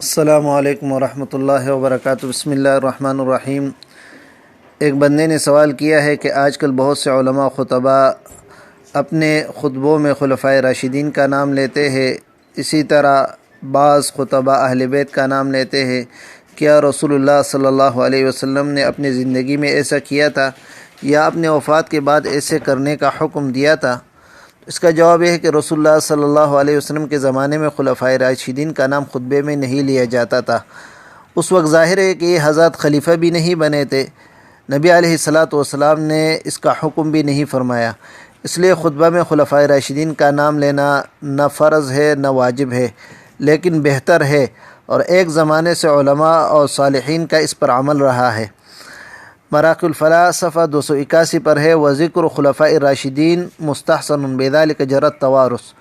السلام علیکم ورحمۃ اللہ وبرکاتہ۔ بسم اللہ الرحمن الرحیم۔ ایک بندے نے سوال کیا ہے کہ آج کل بہت سے علماء خطبہ اپنے خطبوں میں خلفائے راشدین کا نام لیتے ہیں، اسی طرح بعض خطبہ اہل بیت کا نام لیتے ہیں۔ کیا رسول اللہ صلی اللہ علیہ وسلم نے اپنی زندگی میں ایسا کیا تھا یا اپنے وفات کے بعد ایسے کرنے کا حکم دیا تھا؟ اس کا جواب یہ ہے کہ رسول اللہ صلی اللہ علیہ وسلم کے زمانے میں خلفائے راشدین کا نام خطبے میں نہیں لیا جاتا تھا۔ اس وقت ظاہر ہے کہ یہ حضرات خلیفہ بھی نہیں بنے تھے، نبی علیہ السلام نے اس کا حکم بھی نہیں فرمایا، اس لیے خطبہ میں خلفائے راشدین کا نام لینا نہ فرض ہے نہ واجب ہے، لیکن بہتر ہے، اور ایک زمانے سے علماء اور صالحین کا اس پر عمل رہا ہے۔ مراق الفلاح صفحہ 281 پر ہے، وذکر خلفاء الراشدین مستحسن بذلک جرت توارث۔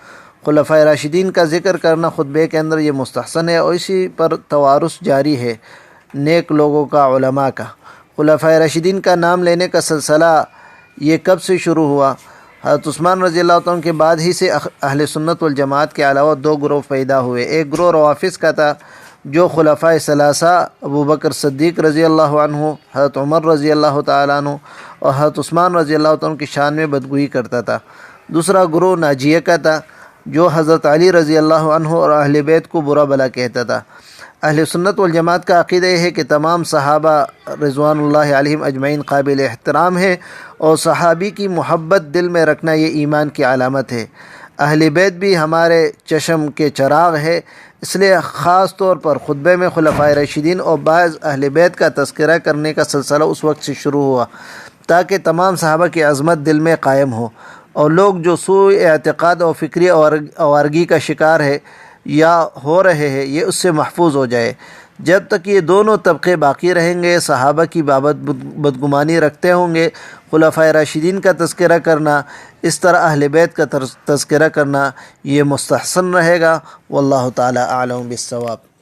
خلفاء راشدین کا ذکر کرنا خطبے کے اندر یہ مستحسن ہے، اور اسی پر توارث جاری ہے نیک لوگوں کا، علماء کا۔ خلفاء راشدین کا نام لینے کا سلسلہ یہ کب سے شروع ہوا؟ حضرت عثمان رضی اللہ عنہ کے بعد ہی سے اہل سنت والجماعت کے علاوہ دو گروہ پیدا ہوئے۔ ایک گروہ روافض کا تھا جو خلفائے ثلاثہ ابو بکر صدیق رضی اللہ عنہ، حضرت عمر رضی اللہ تعالیٰ عنہ اور حضرت عثمان رضی اللہ عنہ کی شان میں بدگوئی کرتا تھا۔ دوسرا گروہ ناجیہ کا تھا جو حضرت علی رضی اللہ عنہ اور اہل بیت کو برا بھلا کہتا تھا۔ اہل سنت والجماعت کا عقیدہ یہ ہے کہ تمام صحابہ رضوان اللہ علیہم اجمعین قابل احترام ہے، اور صحابی کی محبت دل میں رکھنا یہ ایمان کی علامت ہے۔ اہل بیت بھی ہمارے چشم کے چراغ ہے، اس لیے خاص طور پر خطبے میں خلفائے راشدین اور بعض اہل بیت کا تذکرہ کرنے کا سلسلہ اس وقت سے شروع ہوا تاکہ تمام صحابہ کی عظمت دل میں قائم ہو، اور لوگ جو سوء اعتقاد اور فکری آوارگی کا شکار ہے یا ہو رہے ہیں یہ اس سے محفوظ ہو جائے۔ جب تک یہ دونوں طبقے باقی رہیں گے، صحابہ کی بابت بدگمانی رکھتے ہوں گے، خلفائے راشدین کا تذکرہ کرنا، اس طرح اہل بیت کا تذکرہ کرنا یہ مستحسن رہے گا۔ واللہ تعالی اعلم بالصواب۔